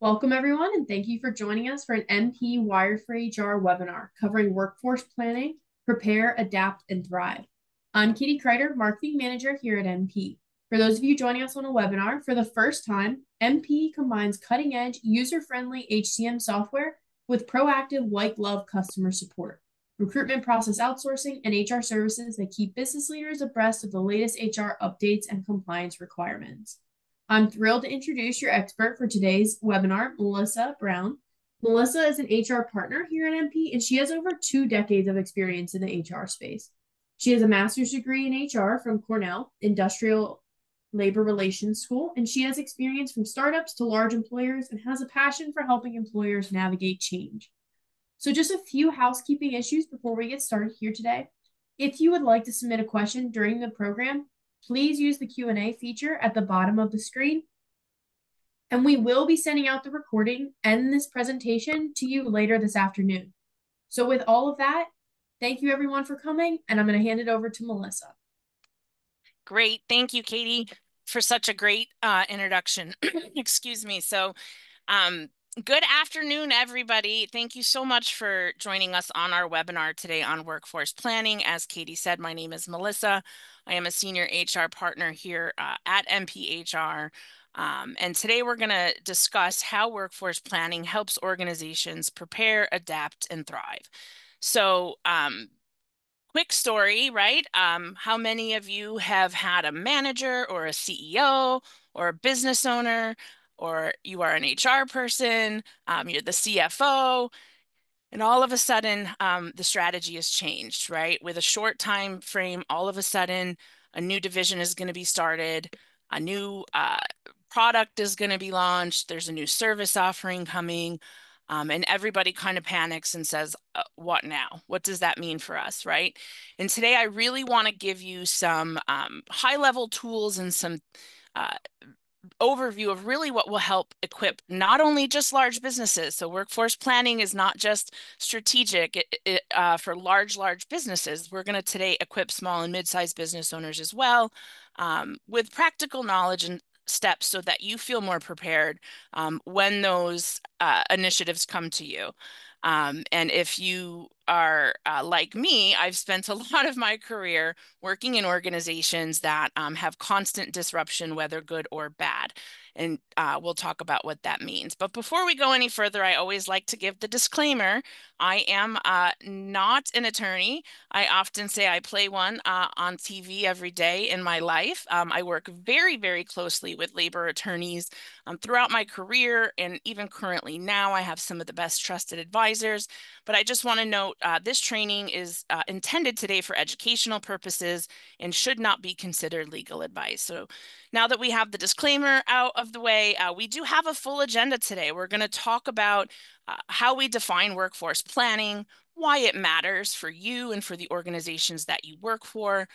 Welcome, everyone, and thank you for joining us for an MP Wired for HR webinar covering workforce planning, prepare, adapt, and thrive. I'm Katie Kreider, Marketing Manager here at MP. For those of you joining us on a webinar for the first time, MP combines cutting-edge, user-friendly HCM software with proactive white glove customer support, recruitment process outsourcing, and HR services that keep business leaders abreast of the latest HR updates and compliance requirements. I'm thrilled to introduce your expert for today's webinar, Melissa Brown. Melissa is an HR partner here at MP, and she has over 2 decades of experience in the HR space. She has a master's degree in HR from Cornell Industrial Labor Relations School, and she has experience from startups to large employers and has a passion for helping employers navigate change. So just a few housekeeping issues before we get started here today. If you would like to submit a question during the program, please use the Q&A feature at the bottom of the screen. And we will be sending out the recording and this presentation to you later this afternoon. So with all of that, thank you everyone for coming, and I'm going to hand it over to Melissa. Great. Thank you, Katie, for such a great introduction. Excuse me. So good afternoon, everybody. Thank you so much for joining us on our webinar today on workforce planning. As Katie said, my name is Melissa. I am a senior HR partner here at MPHR. And today we're going to discuss how workforce planning helps organizations prepare, adapt, and thrive. So quick story, right? How many of you have had a manager or a CEO or a business owner, or you are an HR person, you're the CFO, and all of a sudden the strategy has changed, right? With a short time frame, all of a sudden a new division is going to be started, a new product is going to be launched, there's a new service offering coming, and everybody kind of panics and says, what now? What does that mean for us, right? And today I really want to give you some high-level tools and some overview of really what will help equip not only just large businesses. So workforce planning is not just strategic for large businesses. We're going to today equip small and mid-sized business owners as well with practical knowledge and steps so that you feel more prepared when those initiatives come to you. And if you are like me, I've spent a lot of my career working in organizations that have constant disruption, whether good or bad. And we'll talk about what that means. But before we go any further, I always like to give the disclaimer. I am not an attorney. I often say I play one on TV every day in my life. I work very closely with labor attorneys throughout my career, and even currently now I have some of the best trusted advisors. But I just want to note this training is intended today for educational purposes and should not be considered legal advice. So now that we have the disclaimer out of the way, we do have a full agenda today. We're going to talk about how we define workforce planning, why it matters for you and for the organizations that you work for,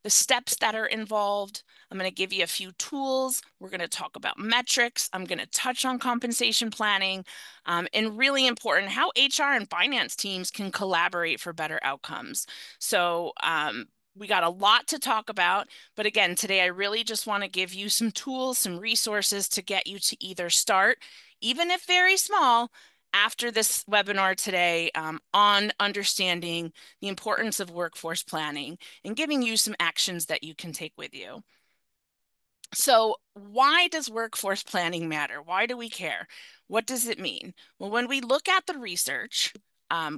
the steps that are involved. I'm going to give you a few tools. We're going to talk about metrics. I'm going to touch on compensation planning, and really important, how HR and finance teams can collaborate for better outcomes. So we got a lot to talk about, but again, today I really just want to give you some tools, some resources to get you to either start, even if very small, after this webinar today on understanding the importance of workforce planning and giving you some actions that you can take with you. So why does workforce planning matter? Why do we care? What does it mean? Well, when we look at the research,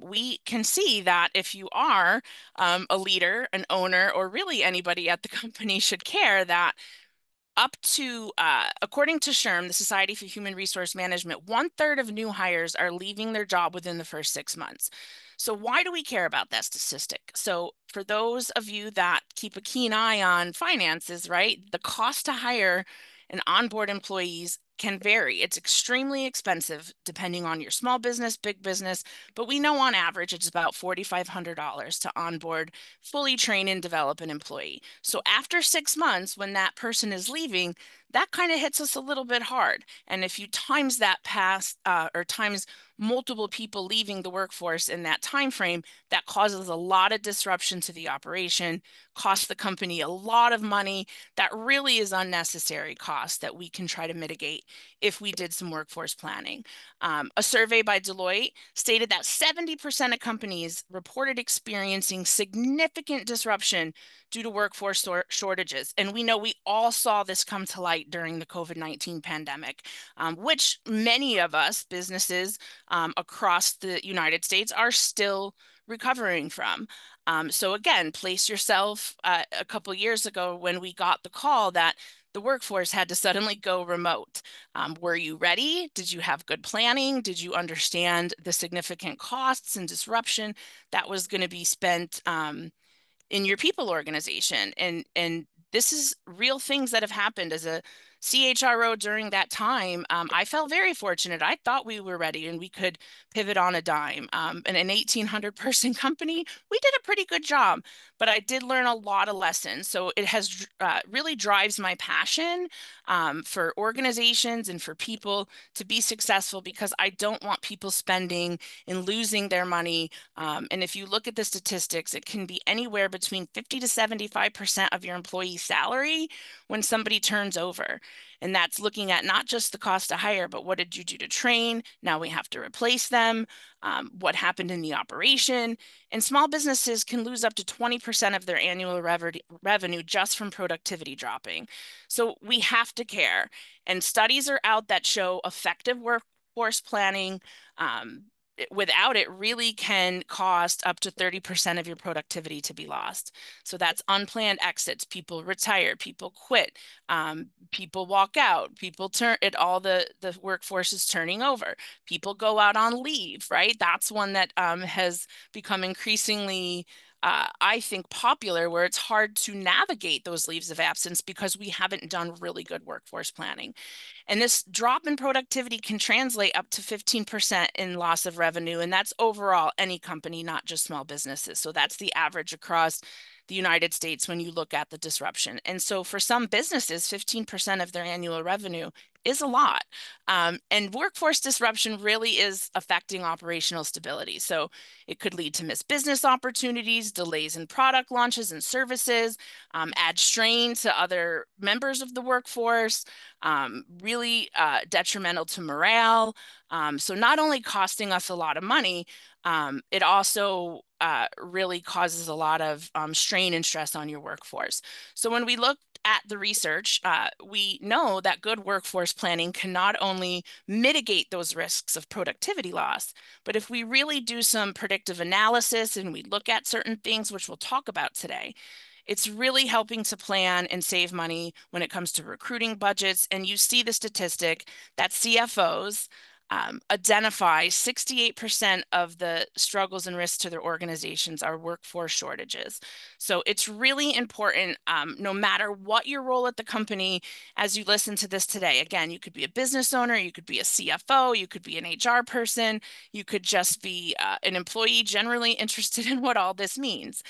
we can see that if you are a leader, an owner, or really anybody at the company should care that up to, according to SHRM, the Society for Human Resource Management, 1/3 of new hires are leaving their job within the first 6 months. So why do we care about that statistic? So for those of you that keep a keen eye on finances, right, the cost to hire and onboard employees can vary. It's extremely expensive depending on your small business, big business, but we know on average it's about $4,500 to onboard, fully train and develop an employee. So after 6 months, when that person is leaving, that kind of hits us a little bit hard. And if you times that past or times multiple people leaving the workforce in that time frame, that causes a lot of disruption to the operation, costs the company a lot of money. That really is unnecessary cost that we can try to mitigate if we did some workforce planning. A survey by Deloitte stated that 70% of companies reported experiencing significant disruption due to workforce shortages. And we know we all saw this come to light during the COVID-19 pandemic, which many of us, businesses across the United States, are still recovering from. So again, place yourself a couple years ago when we got the call that the workforce had to suddenly go remote. Were you ready? Did you have good planning? Did you understand the significant costs and disruption that was going to be spent in your people organization? And this is real things that have happened. As a CHRO during that time, I felt very fortunate. I thought we were ready and we could pivot on a dime. In an 1,800 person company, we did a pretty good job, but I did learn a lot of lessons. So it has really drives my passion for organizations and for people to be successful, because I don't want people spending and losing their money. And if you look at the statistics, it can be anywhere between 50 to 75% of your employee salary when somebody turns over. And that's looking at not just the cost to hire, but what did you do to train? Now we have to replace them. What happened in the operation? And small businesses can lose up to 20% of their annual revenue just from productivity dropping. So we have to care. And studies are out that show effective workforce planning, without it, really can cost up to 30% of your productivity to be lost. So that's unplanned exits, people retire, people quit, people walk out, people turn it, all the workforce is turning over, people go out on leave, right? That's one that has become increasingly I think popular, where it's hard to navigate those leaves of absence because we haven't done really good workforce planning. And this drop in productivity can translate up to 15% in loss of revenue. And that's overall any company, not just small businesses. So that's the average across the United States when you look at the disruption. And so for some businesses, 15% of their annual revenue is a lot. And workforce disruption really is affecting operational stability. So it could lead to missed business opportunities, delays in product launches and services, add strain to other members of the workforce, really detrimental to morale. So not only costing us a lot of money, it also really causes a lot of strain and stress on your workforce. So when we look at the research, we know that good workforce planning can not only mitigate those risks of productivity loss, but if we really do some predictive analysis and we look at certain things, which we'll talk about today, it's really helping to plan and save money when it comes to recruiting budgets. And you see the statistic that CFOs identify 68% of the struggles and risks to their organizations are workforce shortages. So it's really important, no matter what your role at the company, as you listen to this today. Again, you could be a business owner, you could be a CFO, you could be an HR person, you could just be an employee generally interested in what all this means.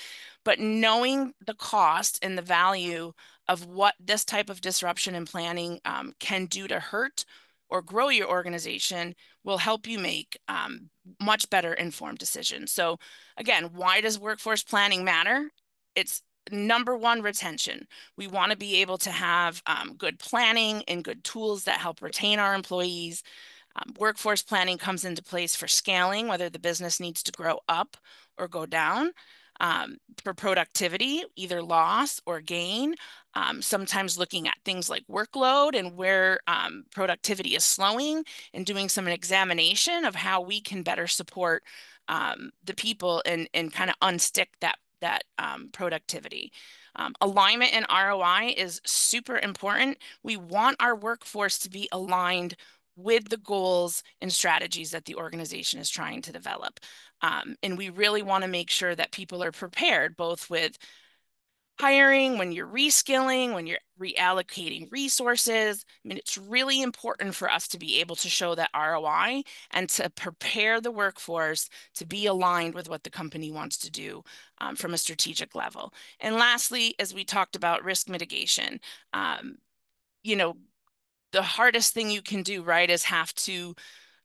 But knowing the cost and the value of what this type of disruption in planning can do to hurt or grow your organization will help you make much better informed decisions. So again, why does workforce planning matter? It's number one, retention. We want to be able to have good planning and good tools that help retain our employees. Workforce planning comes into place for scaling, whether the business needs to grow up or go down. For productivity, either loss or gain, sometimes looking at things like workload and where productivity is slowing, and doing some examination of how we can better support the people and kind of unstick that productivity. Alignment and ROI is super important. We want our workforce to be aligned with the goals and strategies that the organization is trying to develop. And we really want to make sure that people are prepared, both with hiring, when you're reskilling, when you're reallocating resources. I mean, it's really important for us to be able to show that ROI and to prepare the workforce to be aligned with what the company wants to do from a strategic level. And lastly, as we talked about, risk mitigation. You know, the hardest thing you can do, right, is have to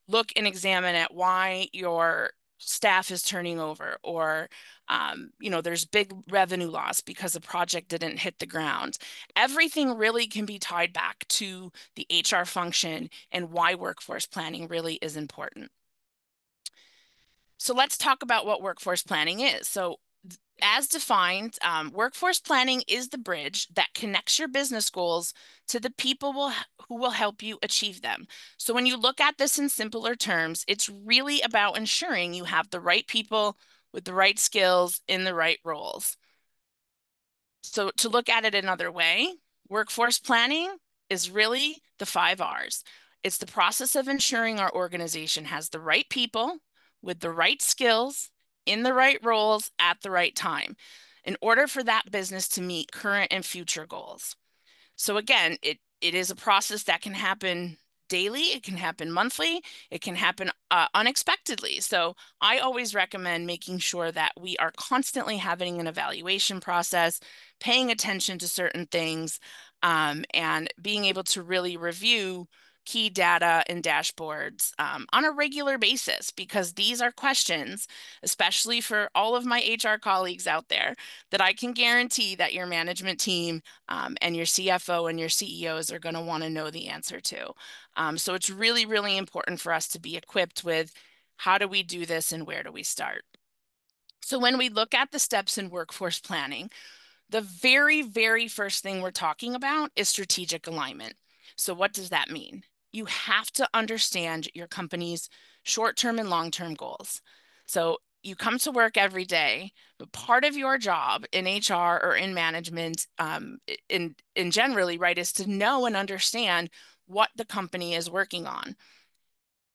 look and examine at why your staff is turning over, or there's big revenue loss because a project didn't hit the ground. Everything really can be tied back to the HR function and why workforce planning really is important. So let's talk about what workforce planning is. So as defined, workforce planning is the bridge that connects your business goals to the people who will help you achieve them. So when you look at this in simpler terms, it's really about ensuring you have the right people with the right skills in the right roles. So to look at it another way, workforce planning is really the 5 Rs. It's the process of ensuring our organization has the right people with the right skills in the right roles at the right time in order for that business to meet current and future goals. So again, it is a process that can happen daily, it can happen monthly, it can happen unexpectedly. So I always recommend making sure that we are constantly having an evaluation process, paying attention to certain things, and being able to really review key data and dashboards on a regular basis, because these are questions, especially for all of my HR colleagues out there, that I can guarantee that your management team and your CFO and your CEOs are going to want to know the answer to. So it's really, really important for us to be equipped with how do we do this and where do we start? So when we look at the steps in workforce planning, the very, very first thing we're talking about is strategic alignment. So what does that mean? You have to understand your company's short-term and long-term goals. So you come to work every day, but part of your job in HR or in management, in generally, right, is to know and understand what the company is working on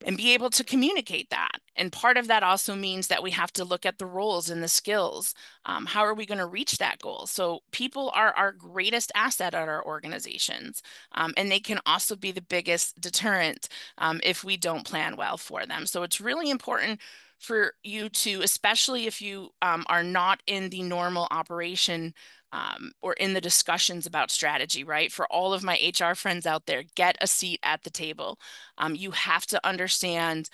and be able to communicate that. And part of that also means that we have to look at the roles and the skills. How are we going to reach that goal? So people are our greatest asset at our organizations, and they can also be the biggest deterrent if we don't plan well for them. So it's really important for you to, especially if you are not in the normal operation or in the discussions about strategy, right? For all of my HR friends out there, get a seat at the table. You have to understand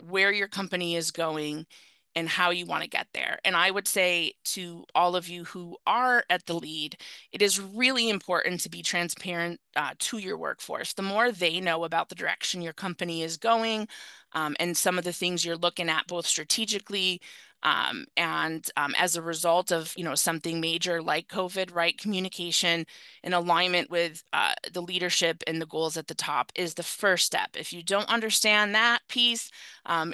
where your company is going and how you want to get there. And I would say to all of you who are at the lead, it is really important to be transparent to your workforce. The more they know about the direction your company is going and some of the things you're looking at, both strategically and as a result of something major like COVID, right? Communication in alignment with the leadership and the goals at the top is the first step. If you don't understand that piece,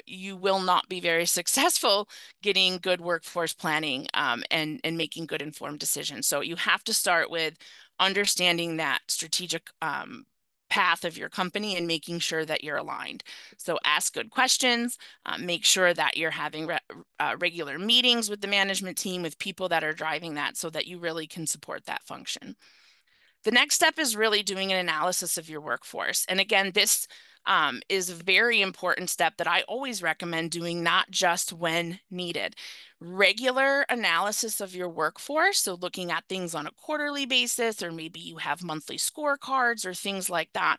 you will not be very successful getting good workforce planning and making good informed decisions. So you have to start with understanding that strategic path of your company and making sure that you're aligned. So ask good questions, make sure that you're having regular meetings with the management team, with people that are driving that, so that you really can support that function. The next step is really doing an analysis of your workforce. And again, this is a very important step that I always recommend doing, not just when needed. Regular analysis of your workforce, so looking at things on a quarterly basis, or maybe you have monthly scorecards or things like that,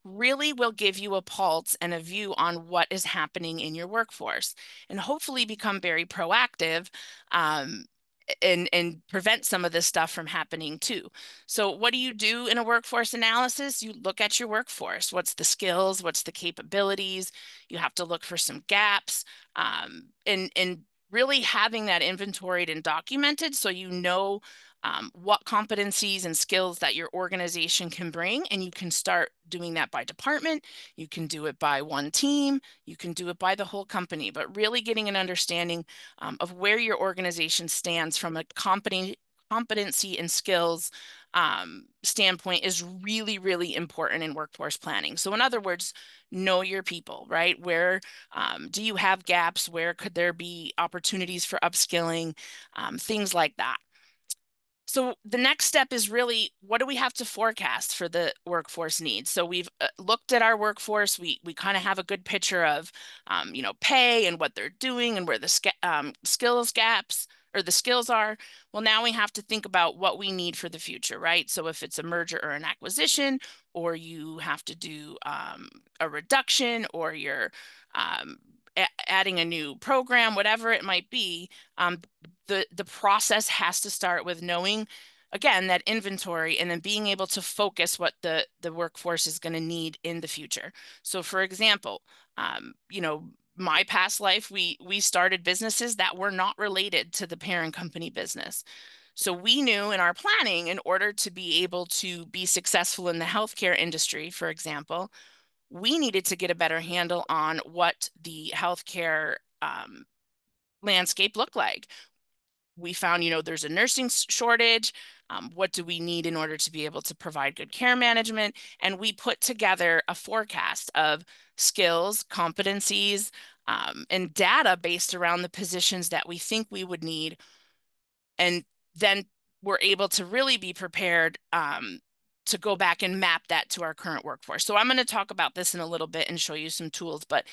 really will give you a pulse and a view on what is happening in your workforce, and hopefully become very proactive and prevent some of this stuff from happening too. So what do you do in a workforce analysis? You look at your workforce. What's the skills? What's the capabilities? You have to look for some gaps, and really having that inventoried and documented so you know what competencies and skills that your organization can bring, and you can start doing that by department. You can do it by one team. You can do it by the whole company, but really getting an understanding of where your organization stands from a competency and skills standpoint is really, really important in workforce planning. So in other words, know your people, right? Where do you have gaps? Where could there be opportunities for upskilling? Things like that. So the next step is really, what do we have to forecast for the workforce needs? So we've looked at our workforce. We kind of have a good picture of, pay and what they're doing and where the skills gaps or the skills are. Well, now we have to think about what we need for the future, right? So if it's a merger or an acquisition, or you have to do a reduction, or you're adding a new program, whatever it might be, the process has to start with knowing, again, that inventory, and then being able to focus what the workforce is going to need in the future. So for example, my past life, we started businesses that were not related to the parent company business. So we knew in our planning, in order to be able to be successful in the healthcare industry, for example, we needed to get a better handle on what the healthcare landscape looked like. We found, there's a nursing shortage. What do we need in order to be able to provide good care management? And we put together a forecast of skills, competencies, and data based around the positions that we think we would need. And then we're able to really be prepared to go back and map that to our current workforce. So I'm going to talk about this in a little bit and show you some tools, but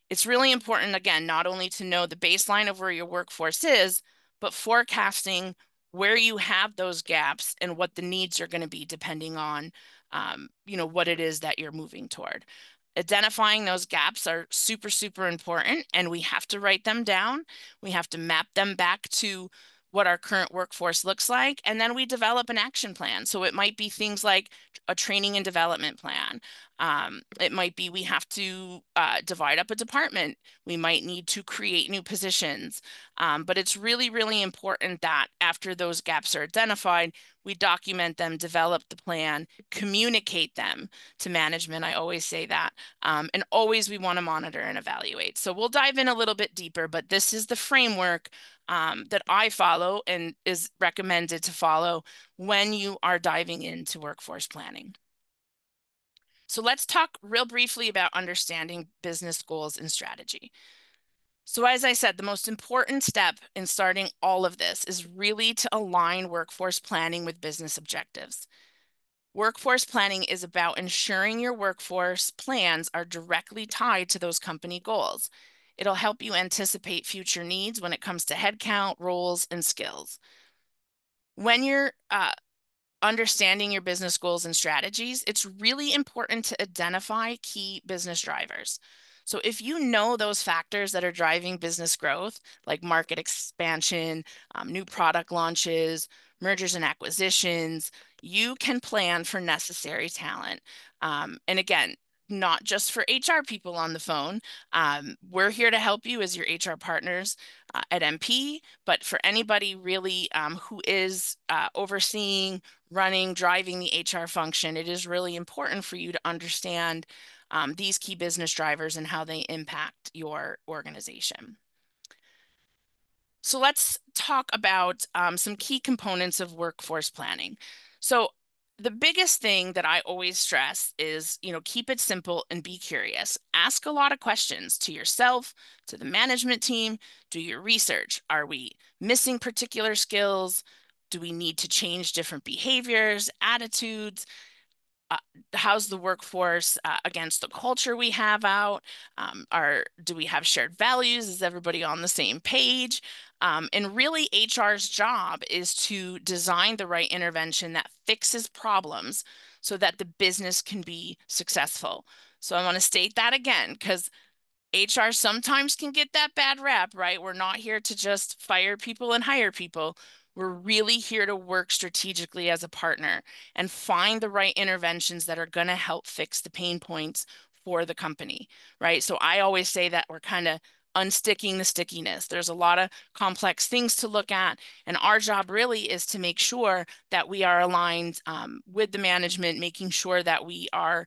it's really important, again, not only to know the baseline of where your workforce is, but forecasting where you have those gaps and what the needs are going to be depending on, what it is that you're moving toward. Identifying those gaps are super, super important, and we have to write them down. We have to map them back to what our current workforce looks like, and then we develop an action plan. So it might be things like a training and development plan. It might be we have to divide up a department. We might need to create new positions. But it's really, really important that after those gaps are identified, we document them, develop the plan, communicate them to management. I always say that. And always we want to monitor and evaluate. So we'll dive in a little bit deeper, but this is the framework that I follow and is recommended to follow when you are diving into workforce planning. So let's talk real briefly about understanding business goals and strategy. So as I said, the most important step in starting all of this is really to align workforce planning with business objectives. Workforce planning is about ensuring your workforce plans are directly tied to those company goals. It'll help you anticipate future needs when it comes to headcount, roles, and skills. When you're understanding your business goals and strategies, it's really important to identify key business drivers. So if you know those factors that are driving business growth, like market expansion, new product launches, mergers and acquisitions, you can plan for necessary talent. And again, not just for HR people on the phone. We're here to help you as your HR partners at MP, but for anybody really who is overseeing, running, driving the HR function, it is really important for you to understand these key business drivers and how they impact your organization. So let's talk about some key components of workforce planning. So the biggest thing that I always stress is, keep it simple and be curious. Ask a lot of questions to yourself, to the management team. Do your research. Are we missing particular skills? Do we need to change different behaviors, attitudes? How's the workforce against the culture we have out? Do we have shared values? Is everybody on the same page? And really, HR's job is to design the right intervention that fixes problems so that the business can be successful. So I want to state that again, because HR sometimes can get that bad rap, right? We're not here to just fire people and hire people. We're really here to work strategically as a partner and find the right interventions that are going to help fix the pain points for the company, right? So I always say that we're kind of unsticking the stickiness. There's a lot of complex things to look at, and our job really is to make sure that we are aligned with the management, making sure that we are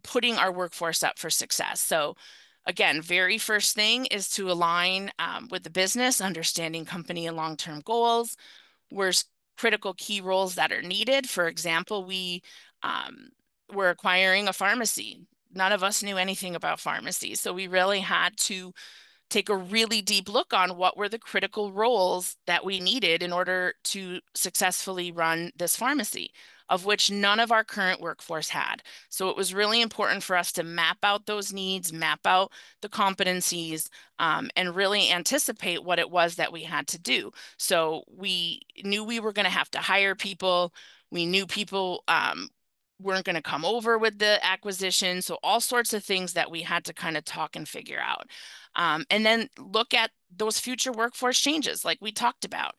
putting our workforce up for success. So again, very first thing is to align with the business, understanding company and long-term goals. Where's critical key roles that are needed. For example, we're acquiring a pharmacy. None of us knew anything about pharmacy, so we really had to take a really deep look on what were the critical roles that we needed in order to successfully run this pharmacy, of which none of our current workforce had. So it was really important for us to map out those needs, map out the competencies, and really anticipate what it was that we had to do. So we knew we were going to have to hire people. We knew people weren't going to come over with the acquisition. So all sorts of things that we had to kind of talk and figure out. And then look at those future workforce changes like we talked about.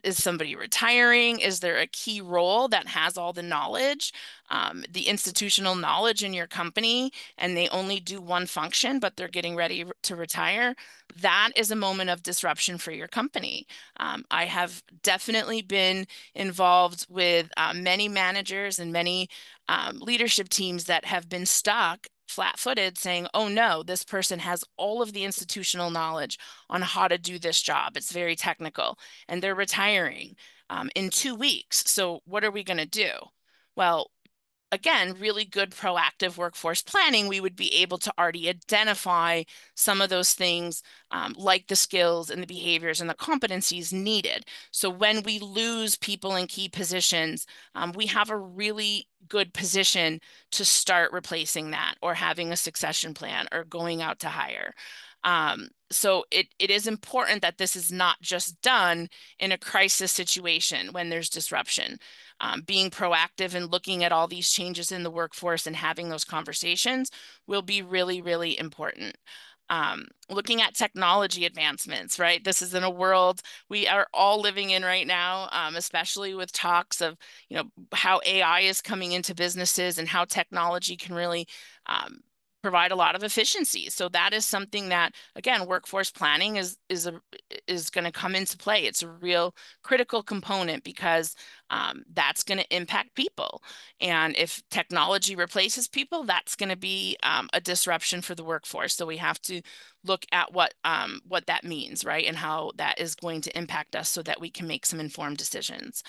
Is somebody retiring? Is there a key role that has all the knowledge, the institutional knowledge in your company, and they only do one function, but they're getting ready to retire? That is a moment of disruption for your company. I have definitely been involved with many managers and many leadership teams that have been stuck flat-footed saying, oh no, this person has all of the institutional knowledge on how to do this job. It's very technical, and they're retiring in 2 weeks. So what are we going to do? Well, again, really good proactive workforce planning, we would be able to already identify some of those things like the skills and the behaviors and the competencies needed. So when we lose people in key positions, we have a really good position to start replacing that or having a succession plan or going out to hire. So it is important that this is not just done in a crisis situation when there's disruption. Being proactive and looking at all these changes in the workforce and having those conversations will be really, really important. Looking at technology advancements, right? This is in a world we are all living in right now, especially with talks of, how AI is coming into businesses and how technology can really provide a lot of efficiency. So that is something that, again, workforce planning is going to come into play. It's a real critical component because that's going to impact people. And if technology replaces people, that's going to be a disruption for the workforce. So we have to look at what that means, right? And how that is going to impact us so that we can make some informed decisions.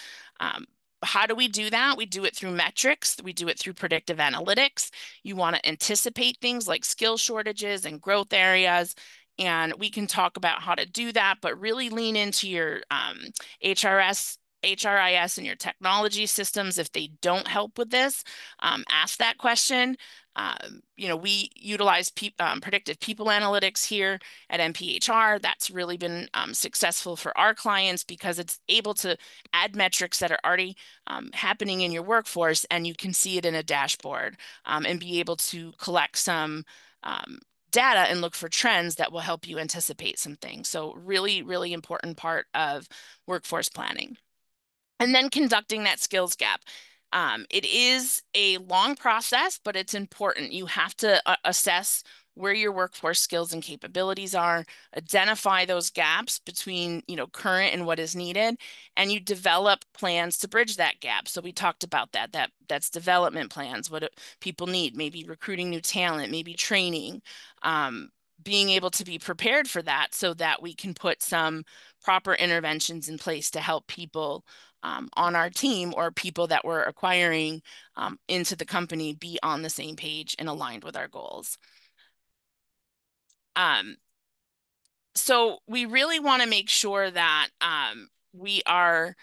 How do we do that? We do it through metrics. We do it through predictive analytics. You want to anticipate things like skill shortages and growth areas. And we can talk about how to do that, but really lean into your HRIS and your technology systems. If they don't help with this, ask that question. We utilize predictive people analytics here at MPHR. That's really been successful for our clients because it's able to add metrics that are already happening in your workforce, and you can see it in a dashboard and be able to collect some data and look for trends that will help you anticipate some things. So really, really important part of workforce planning. And then conducting that skills gap. It is a long process, but it's important. You have to assess where your workforce skills and capabilities are, identify those gaps between, current and what is needed, and you develop plans to bridge that gap. So we talked about that's development plans, what people need, maybe recruiting new talent, maybe training, being able to be prepared for that so that we can put some proper interventions in place to help people on our team or people that we're acquiring into the company be on the same page and aligned with our goals. So we really want to make sure that we are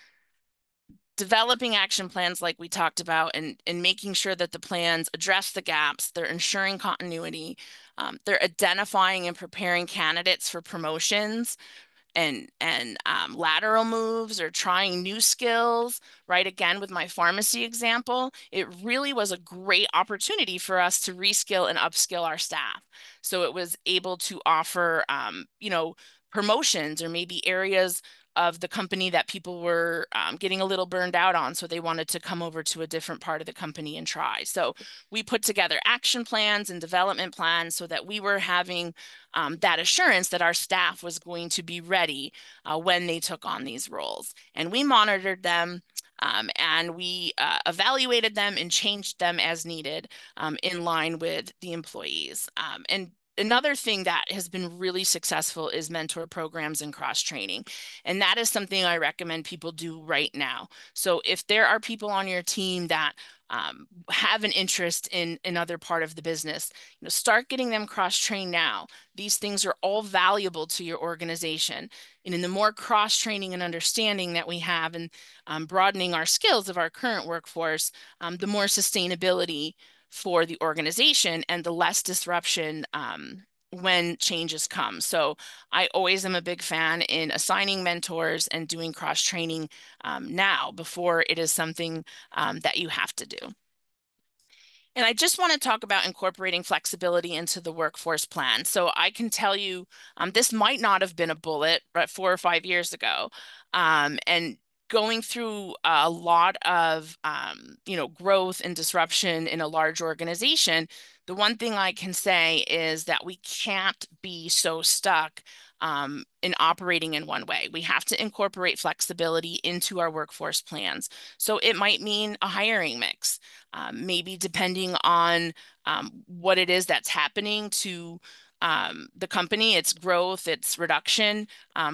developing action plans like we talked about and making sure that the plans address the gaps, they're ensuring continuity, they're identifying and preparing candidates for promotions, and lateral moves or trying new skills, right? Again, with my pharmacy example, it really was a great opportunity for us to reskill and upskill our staff. So it was able to offer, promotions or maybe areas of the company that people were getting a little burned out on. So they wanted to come over to a different part of the company and try. So we put together action plans and development plans so that we were having that assurance that our staff was going to be ready when they took on these roles. And we monitored them and we evaluated them and changed them as needed in line with the employees. And another thing that has been really successful is mentor programs and cross-training. And that is something I recommend people do right now. So if there are people on your team that have an interest in another part of the business. Start getting them cross-trained now. These things are all valuable to your organization. And in the more cross-training and understanding that we have and broadening our skills of our current workforce, the more sustainability for the organization and the less disruption when changes come. So I always am a big fan in assigning mentors and doing cross-training now before it is something that you have to do. And I just want to talk about incorporating flexibility into the workforce plan. So I can tell you, this might not have been a bullet, but 4 or 5 years ago. And going through a lot of, growth and disruption in a large organization, the one thing I can say is that we can't be so stuck in operating in one way. We have to incorporate flexibility into our workforce plans. So it might mean a hiring mix. Maybe depending on what it is that's happening to the company, its growth, its reduction,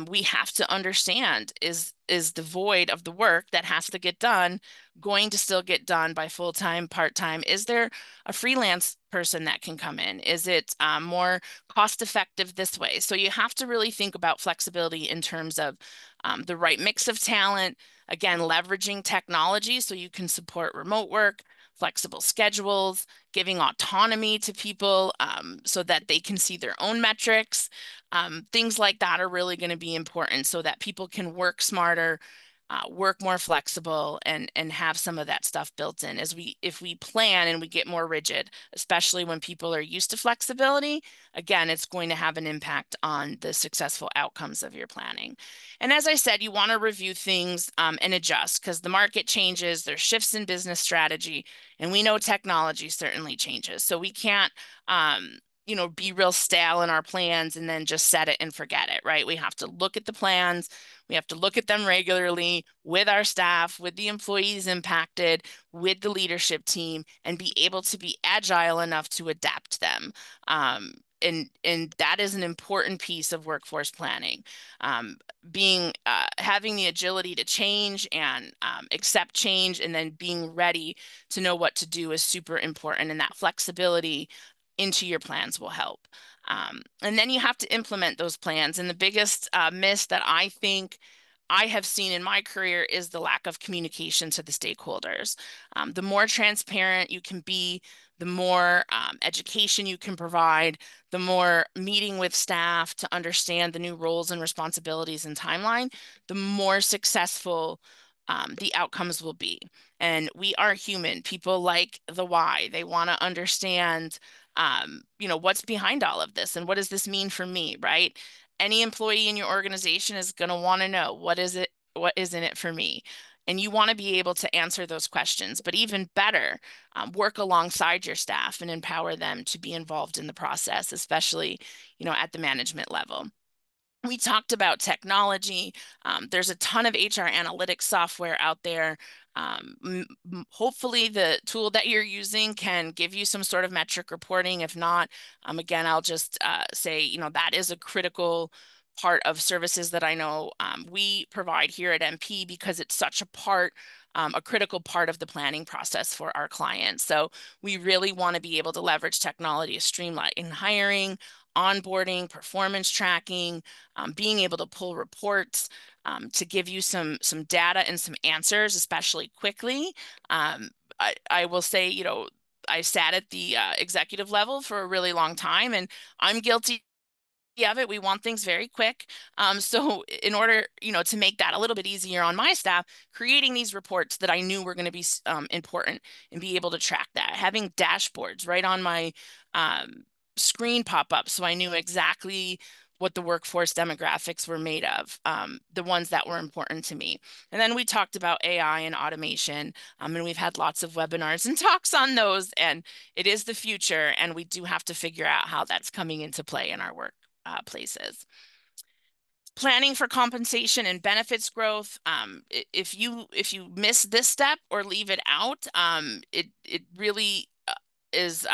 we have to understand is the void of the work that has to get done going to still get done by full-time, part-time? Is there a freelance person that can come in? Is it more cost-effective this way? So you have to really think about flexibility in terms of the right mix of talent, again, leveraging technology so you can support remote work, flexible schedules, giving autonomy to people so that they can see their own metrics. Things like that are really going to be important so that people can work smarter, work more flexible, and have some of that stuff built in. If we plan and we get more rigid, especially when people are used to flexibility, again, it's going to have an impact on the successful outcomes of your planning. And as I said, you want to review things and adjust because the market changes, there's shifts in business strategy, and we know technology certainly changes. So we can't be real stale in our plans and then just set it and forget it, right? We have to look at the plans. We have to look at them regularly with our staff, with the employees impacted, with the leadership team, and be able to be agile enough to adapt them. And that is an important piece of workforce planning. Having the agility to change and accept change, and then being ready to know what to do is super important. And that flexibility into your plans will help. And then you have to implement those plans. And the biggest miss that I think I have seen in my career is the lack of communication to the stakeholders. The more transparent you can be, the more education you can provide, the more meeting with staff to understand the new roles and responsibilities and timeline, the more successful the outcomes will be. And we are human. People like the why. They want to understand what's behind all of this and what does this mean for me, right? Any employee in your organization is going to want to know what is in it for me? And you want to be able to answer those questions, but even better, work alongside your staff and empower them to be involved in the process, especially, at the management level. We talked about technology. There's a ton of HR analytics software out there. Hopefully the tool that you're using can give you some sort of metric reporting. If not, again, I'll just say, that is a critical part of services that I know we provide here at MP because it's such a critical part of the planning process for our clients. So we really want to be able to leverage technology to streamline hiring, onboarding, performance tracking, being able to pull reports to give you some data and some answers, especially quickly. I will say, I sat at the executive level for a really long time, and I'm guilty of it. We want things very quick. So in order, to make that a little bit easier on my staff, creating these reports that I knew were going to be important and be able to track that, having dashboards right on my screen pop up so I knew exactly what the workforce demographics were made of, the ones that were important to me. And then we talked about AI and automation, and we've had lots of webinars and talks on those, and it is the future, and we do have to figure out how that's coming into play in our work places. Planning for compensation and benefits growth. If you miss this step or leave it out, it really is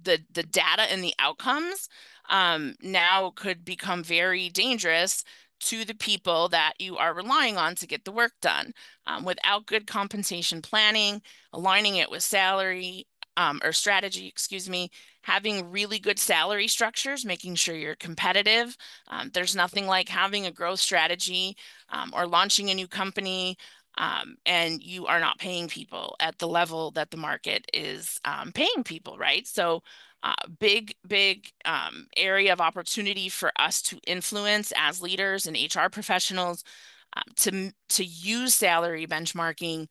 the data and the outcomes now could become very dangerous to the people that you are relying on to get the work done. Without good compensation planning, aligning it with salary or strategy, excuse me, having really good salary structures, making sure you're competitive. There's nothing like having a growth strategy or launching a new company and you are not paying people at the level that the market is paying people, right? So big area of opportunity for us to influence as leaders and HR professionals to use salary benchmarking,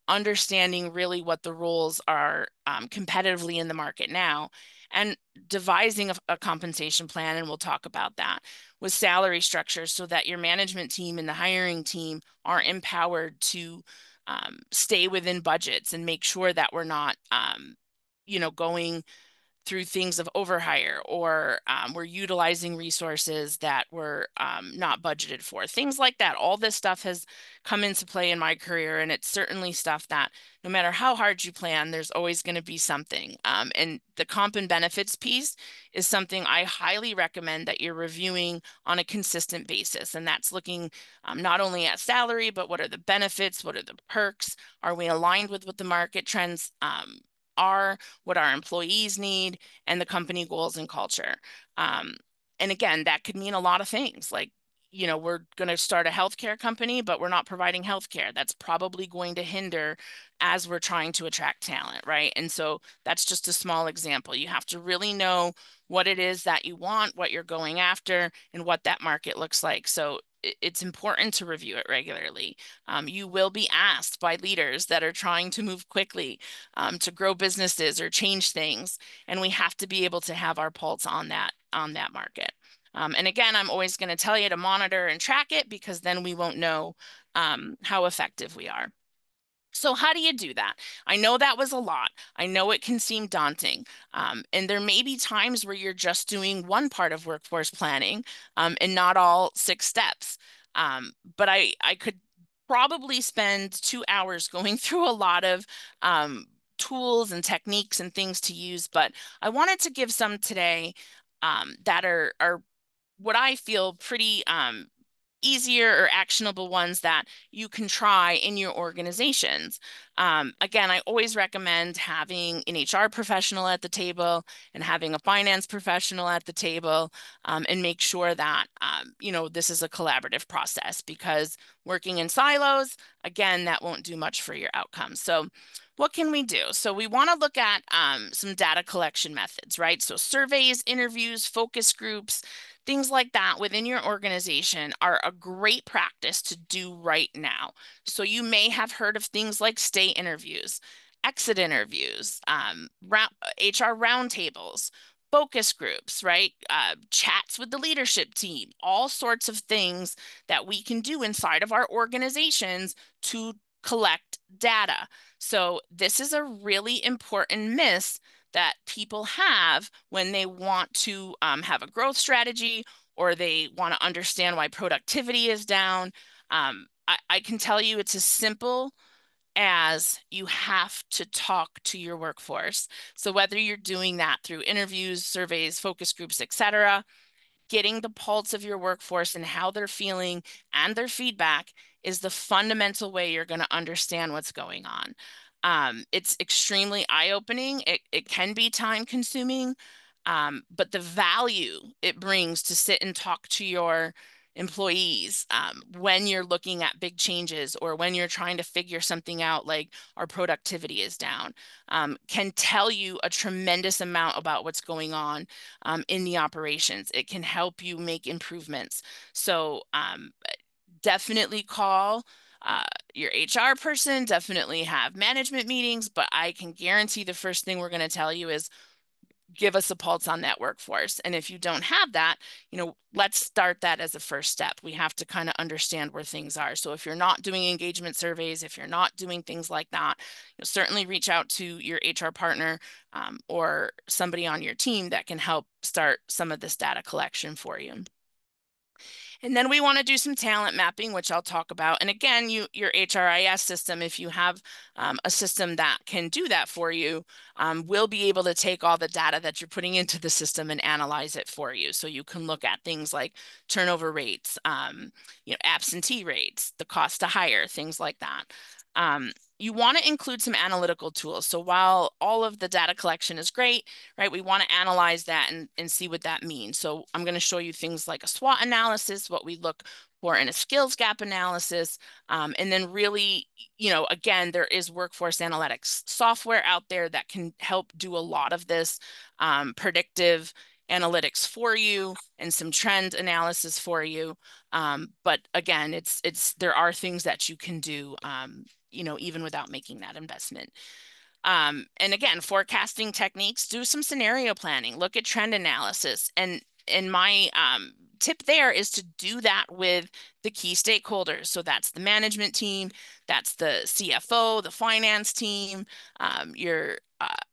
understanding really what the roles are competitively in the market now, and devising a compensation plan, and we'll talk about that, with salary structures so that your management team and the hiring team are empowered to stay within budgets and make sure that we're not, going through things of overhire or we're utilizing resources that were not budgeted for. Things like that. All this stuff has come into play in my career, and it's certainly stuff that no matter how hard you plan, there's always going to be something. And the comp and benefits piece is something I highly recommend that you're reviewing on a consistent basis. And that's looking not only at salary, but what are the benefits? What are the perks? Are we aligned with what the market trends are, what our employees need, and the company goals and culture. And again, that could mean a lot of things. Like, we're going to start a healthcare company, but we're not providing healthcare. That's probably going to hinder as we're trying to attract talent, right? And so that's just a small example. You have to really know what it is that you want, what you're going after, and what that market looks like. So it's important to review it regularly. You will be asked by leaders that are trying to move quickly to grow businesses or change things, and we have to be able to have our pulse on that market. And again, I'm always going to tell you to monitor and track it, because then we won't know how effective we are. So how do you do that? I know that was a lot. I know it can seem daunting. And there may be times where you're just doing one part of workforce planning and not all 6 steps. But I could probably spend 2 hours going through a lot of tools and techniques and things to use. But I wanted to give some today that are what I feel pretty easier or actionable ones that you can try in your organizations. Again, I always recommend having an HR professional at the table and having a finance professional at the table, and make sure that, this is a collaborative process, because working in silos, again, that won't do much for your outcomes. So what can we do? So we want to look at some data collection methods, right? So surveys, interviews, focus groups, things like that within your organization are a great practice to do right now. So you may have heard of things like stay interviews, exit interviews, HR roundtables, focus groups, right? Chats with the leadership team, all sorts of things that we can do inside of our organizations to collect data. So this is a really important miss that people have when they want to have a growth strategy, or they want to understand why productivity is down. I can tell you it's as simple as you have to talk to your workforce. So whether you're doing that through interviews, surveys, focus groups, etc., getting the pulse of your workforce and how they're feeling and their feedback is the fundamental way you're going to understand what's going on. It's extremely eye-opening. It can be time-consuming, but the value it brings to sit and talk to your employees when you're looking at big changes, or when you're trying to figure something out, like our productivity is down, can tell you a tremendous amount about what's going on in the operations. It can help you make improvements. So definitely call your HR person, definitely have management meetings, but I can guarantee the first thing we're going to tell you is give us a pulse on that workforce. And if you don't have that, let's start that as a first step. We have to kind of understand where things are. So if you're not doing engagement surveys, if you're not doing things like that, certainly reach out to your HR partner or somebody on your team that can help start some of this data collection for you. And then we want to do some talent mapping, which I'll talk about. And again, your HRIS system, if you have a system that can do that for you, will be able to take all the data that you're putting into the system and analyze it for you. So you can look at things like turnover rates, absentee rates, the cost to hire, things like that. You want to include some analytical tools. So while all of the data collection is great, right, we want to analyze that and see what that means. So I'm going to show you things like a SWOT analysis, what we look for in a skills gap analysis, and then really, again, there is workforce analytics software out there that can help do a lot of this predictive analytics for you and some trend analysis for you. But again, there are things that you can do, even without making that investment. And again, forecasting techniques, do some scenario planning, look at trend analysis. And my tip there is to do that with the key stakeholders. So that's the management team, that's the CFO, the finance team, your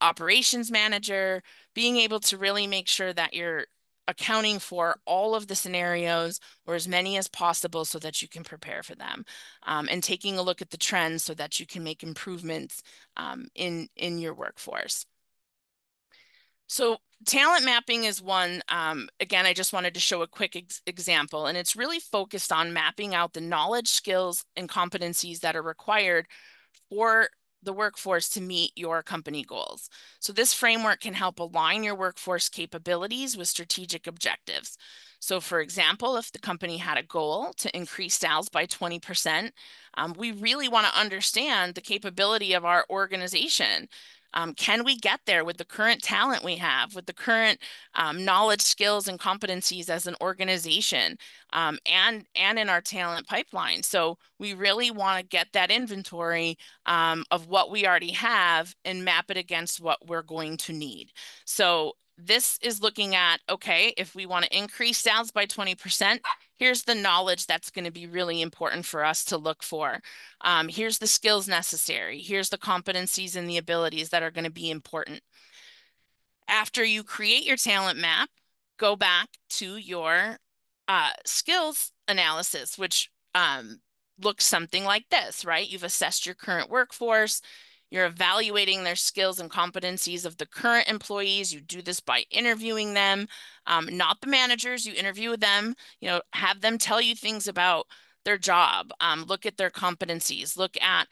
operations manager, being able to really make sure that you're accounting for all of the scenarios or as many as possible so that you can prepare for them, and taking a look at the trends so that you can make improvements in your workforce. So talent mapping is one. Again, I just wanted to show a quick example, and it's really focused on mapping out the knowledge, skills, and competencies that are required for the workforce to meet your company goals. So this framework can help align your workforce capabilities with strategic objectives. So for example, if the company had a goal to increase sales by 20%, we really want to understand the capability of our organization. Can we get there with the current talent we have, with the current knowledge, skills, and competencies as an organization, and in our talent pipeline? So we really want to get that inventory of what we already have and map it against what we're going to need. So this is looking at, okay, if we want to increase sales by 20%, here's the knowledge that's going to be really important for us to look for. Here's the skills necessary. Here's the competencies and the abilities that are going to be important. After you create your talent map, go back to your skills analysis, which looks something like this, right? You've assessed your current workforce. You're evaluating their skills and competencies of the current employees. You do this by interviewing them, not the managers. You interview them, have them tell you things about their job, look at their competencies, look at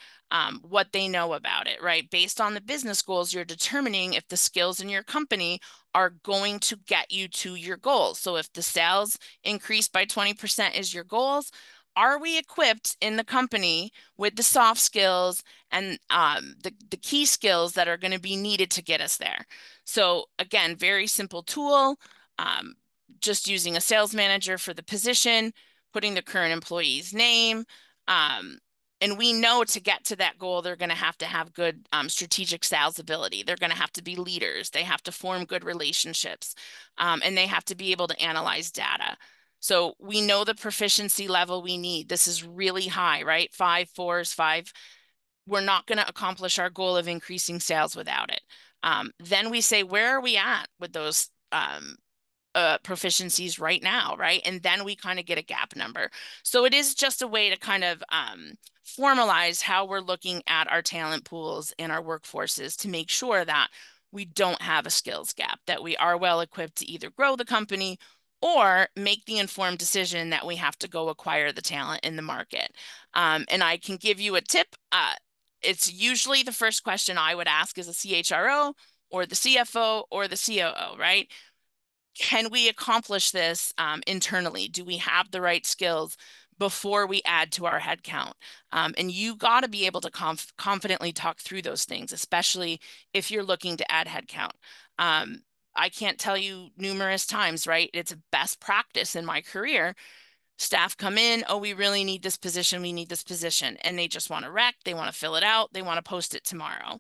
what they know about it, right? Based on the business goals, you're determining if the skills in your company are going to get you to your goals. So if the sales increase by 20% is your goals, are we equipped in the company with the soft skills and the key skills that are going to be needed to get us there? So again, very simple tool, just using a sales manager for the position, putting the current employee's name, and we know to get to that goal, they're going to have good strategic sales ability. They're going to have to be leaders. They have to form good relationships, and they have to be able to analyze data. So we know the proficiency level we need. This is really high, right? 5 4s, 5. We're not going to accomplish our goal of increasing sales without it. Then we say, where are we at with those proficiencies right now, right? And then we kind of get a gap number. So it is just a way to kind of formalize how we're looking at our talent pools and our workforces to make sure that we don't have a skills gap, that we are well equipped to either grow the company or make the informed decision that we have to go acquire the talent in the market. And I can give you a tip. It's usually the first question I would ask is a CHRO or the CFO or the COO, right? Can we accomplish this internally? Do we have the right skills before we add to our headcount? And you got to be able to confidently talk through those things, especially if you're looking to add headcount. I can't tell you numerous times, right? It's a best practice in my career. Staff come in, oh, we really need this position. We need this position. And they just want to rec. They want to fill it out. They want to post it tomorrow.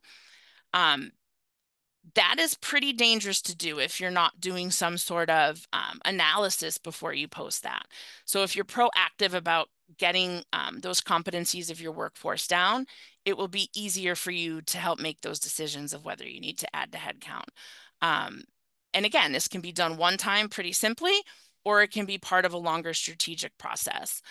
That is pretty dangerous to do if you're not doing some sort of analysis before you post that. So if you're proactive about getting those competencies of your workforce down, it will be easier for you to help make those decisions of whether you need to add to headcount. And again, this can be done one time pretty simply, or it can be part of a longer strategic process.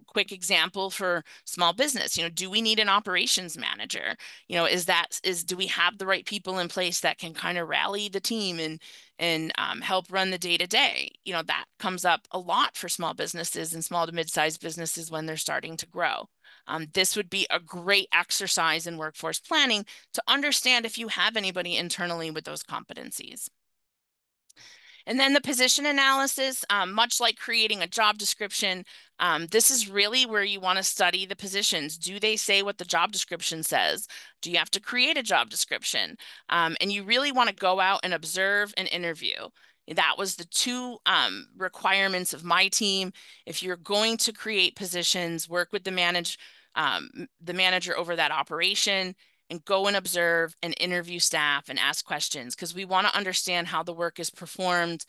Quick example for small business, do we need an operations manager? Do we have the right people in place that can kind of rally the team and help run the day to day? That comes up a lot for small businesses and small to mid-sized businesses when they're starting to grow. This would be a great exercise in workforce planning to understand if you have anybody internally with those competencies. And then the position analysis, much like creating a job description, this is really where you want to study the positions. Do they say what the job description says? Do you have to create a job description? And you really want to go out and observe and interview. That was the two requirements of my team. If you're going to create positions, work with the manager over that operation, and go and observe and interview staff and ask questions, because we want to understand how the work is performed.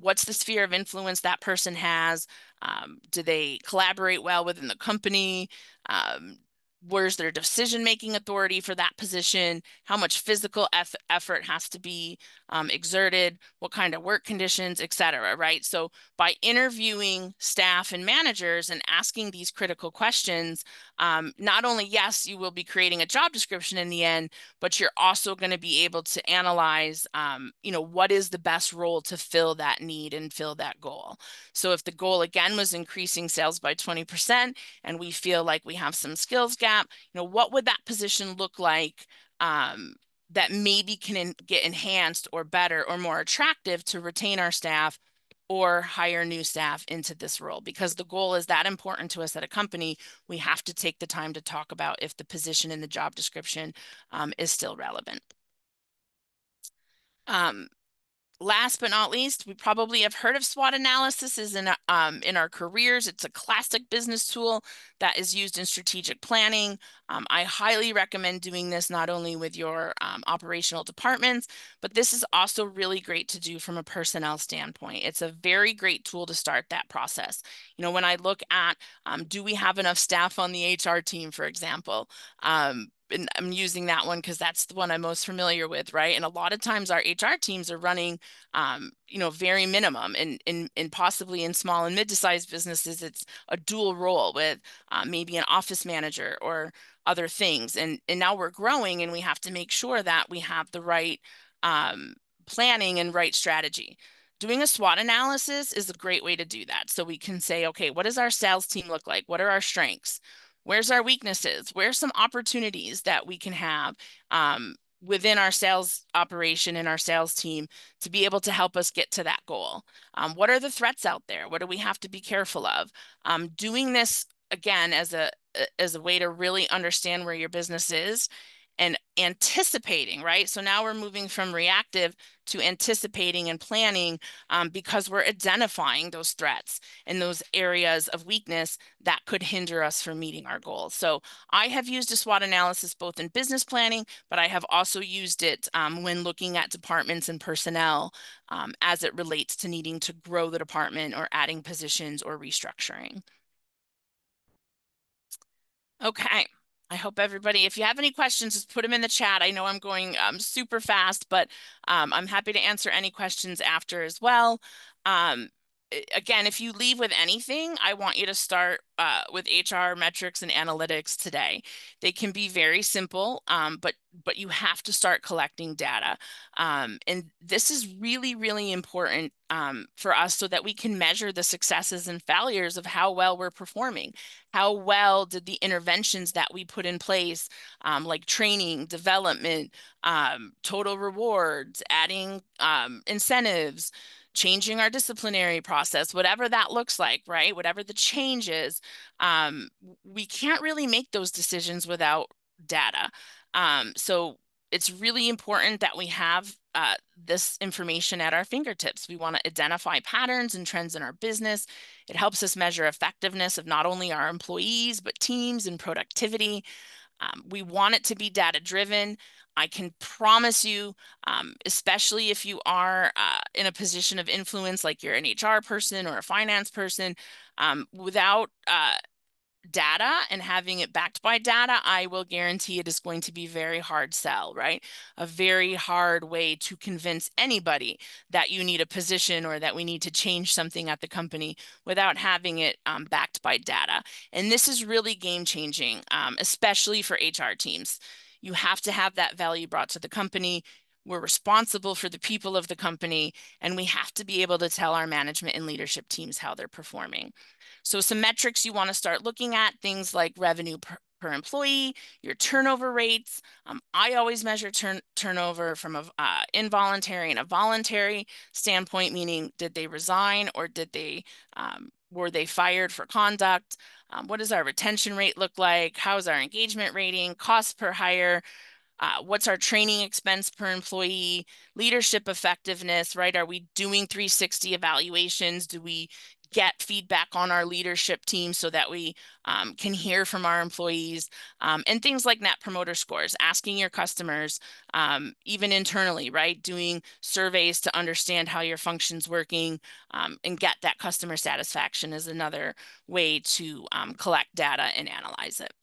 What's the sphere of influence that person has? Do they collaborate well within the company? Where's their decision-making authority for that position? How much physical effort has to be exerted? What kind of work conditions, et cetera, right? So by interviewing staff and managers and asking these critical questions, not only, yes, you will be creating a job description in the end, but you're also going to be able to analyze, what is the best role to fill that need and fill that goal. So if the goal, again, was increasing sales by 20%, and we feel like we have some skills gap, what would that position look like that maybe can get enhanced or better or more attractive to retain our staff or hire new staff into this role? Because the goal is that important to us at a company, we have to take the time to talk about if the position in the job description is still relevant. Last but not least, we probably have heard of SWOT analysis in our careers. It's a classic business tool that is used in strategic planning. I highly recommend doing this not only with your operational departments, but this is also really great to do from a personnel standpoint. It's a very great tool to start that process. When I look at, do we have enough staff on the HR team, for example? And I'm using that one because that's the one I'm most familiar with, right? And a lot of times our HR teams are running, very minimum, and possibly in small and mid-sized businesses, it's a dual role with maybe an office manager or other things. And now we're growing, and we have to make sure that we have the right planning and right strategy. Doing a SWOT analysis is a great way to do that. So we can say, okay, what does our sales team look like? What are our strengths? Where's our weaknesses? Where's some opportunities that we can have within our sales operation and our sales team to be able to help us get to that goal? What are the threats out there? What do we have to be careful of? Doing this, again, as a way to really understand where your business is and anticipating, right? So now we're moving from reactive to anticipating and planning because we're identifying those threats and those areas of weakness that could hinder us from meeting our goals. So I have used a SWOT analysis both in business planning, but I have also used it when looking at departments and personnel as it relates to needing to grow the department or adding positions or restructuring. Okay. I hope everybody, if you have any questions, just put them in the chat. I know I'm going super fast, but I'm happy to answer any questions after as well. Again, if you leave with anything, I want you to start with HR metrics and analytics today. They can be very simple, but you have to start collecting data. And this is really, really important for us so that we can measure the successes and failures of how well we're performing. How well did the interventions that we put in place, like training, development, total rewards, adding incentives, changing our disciplinary process, whatever that looks like, right? Whatever the change is, we can't really make those decisions without data. So it's really important that we have this information at our fingertips. We want to identify patterns and trends in our business. It helps us measure effectiveness of not only our employees, but teams and productivity. We want it to be data-driven. I can promise you, especially if you are in a position of influence, like you're an HR person or a finance person, without data and having it backed by data, I will guarantee it is going to be very hard sell, right? A very hard way to convince anybody that you need a position or that we need to change something at the company without having it backed by data. And this is really game changing, especially for HR teams. You have to have that value brought to the company. We're responsible for the people of the company, and we have to be able to tell our management and leadership teams how they're performing. So some metrics you want to start looking at, things like revenue per employee, your turnover rates. I always measure turnover from a involuntary and a voluntary standpoint, meaning did they resign or were they fired for conduct? What does our retention rate look like? How's our engagement rating? Cost per hire? What's our training expense per employee? Leadership effectiveness, right? Are we doing 360 evaluations? Do we get feedback on our leadership team so that we can hear from our employees? And things like net promoter scores, asking your customers, even internally, right? Doing surveys to understand how your function's working and get that customer satisfaction is another way to collect data and analyze it.